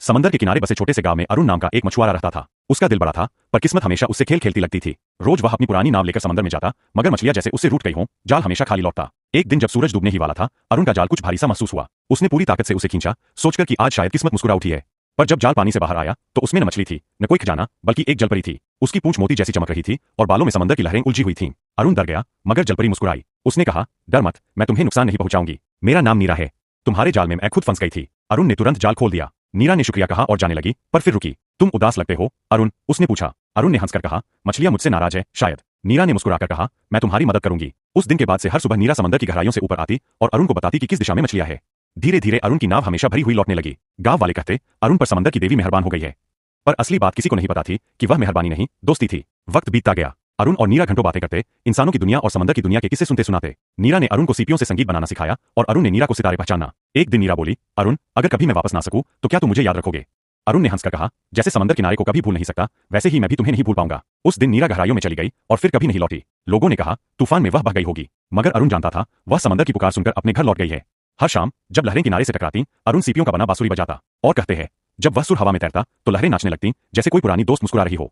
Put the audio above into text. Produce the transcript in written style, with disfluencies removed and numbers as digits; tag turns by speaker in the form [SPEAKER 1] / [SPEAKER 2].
[SPEAKER 1] समंदर के किनारे बसे छोटे से गांव में अरुण नाम का एक मछुआरा रहता था। उसका दिल बड़ा था, पर किस्मत हमेशा उससे खेल खेलती लगती थी। रोज वह अपनी पुरानी नाव लेकर समंदर में जाता, मगर मछलियां जैसे उससे रूठ गई हों, जाल हमेशा खाली लौटता। एक दिन जब सूरज डूबने ही वाला था, अरुण का जाल कुछ भारी सा महसूस हुआ। उसने पूरी ताकत से उसे खींचा, सोचकर कि आज शायद किस्मत मुस्कुरा उठी है। पर जब जाल पानी से बाहर आया तो उसमें न मछली थी, न कोई खजाना, बल्कि एक जलपरी थी। उसकी पूंछ मोती जैसी चमक रही थी और बालों में समंदर की लहरें उलझी हुई थीं। अरुण डर गया, मगर जलपरी मुस्कुराई। उसने कहा, डर मत, मैं तुम्हें नुकसान नहीं पहुंचाऊंगी। मेरा नाम नीरा है। तुम्हारे जाल में मैं खुद फंस गई थी। अरुण ने तुरंत जाल खोल दिया। नीरा ने शुक्रिया कहा और जाने लगी, पर फिर रुकी। तुम उदास लगते हो, अरुण, उसने पूछा। अरुण ने हंसकर कहा, मछलियां मुझसे नाराज है शायद। नीरा ने मुस्कुराकर कहा, मैं तुम्हारी मदद करूंगी। उस दिन के बाद से हर सुबह नीरा समंदर की गहराइयों से ऊपर आती और अरुण को बताती कि किस दिशा में मछलियां है। धीरे धीरे अरुण की नाव हमेशा भरी हुई लौटने लगी। गांव वाले कहते, अरुण पर समंदर की देवी मेहरबान हो गई है। पर असली बात किसी को नहीं पता थी कि वह मेहरबानी नहीं, दोस्ती थी। वक्त बीतता गया। अरुण और नीरा घंटों बातें करते, इंसानों की दुनिया और समंदर की दुनिया के किस्से सुनते सुनाते। नीरा ने अरुण को सीपियों से संगीत बनाना सिखाया और अरुण ने नीरा को सितारे पहचाना। एक दिन नीरा बोली, अरुण, अगर कभी मैं वापस ना सकूं तो क्या तुम मुझे याद रखोगे? अरुण ने हंसकर कहा, जैसे समंदर किनारे को कभी भूल नहीं सकता, वैसे ही मैं भी तुम्हें नहीं भूल पाऊंगा। उस दिन नीरा गहराइयों में चली गई और फिर कभी नहीं लौटी। लोगों ने कहा, तूफान में वह बह गई होगी, मगर अरुण जानता था वह समंदर की पुकार सुनकर अपने घर लौट गई है। हर शाम जब लहरें किनारे से टकराती, अरुण सीपियों का बना बांसुरी बजाता और कहते हैं, जब वह सुर हवा में तैरता तो लहरें नाचने लगती, जैसे कोई पुरानी दोस्त मुस्कुरा रही हो।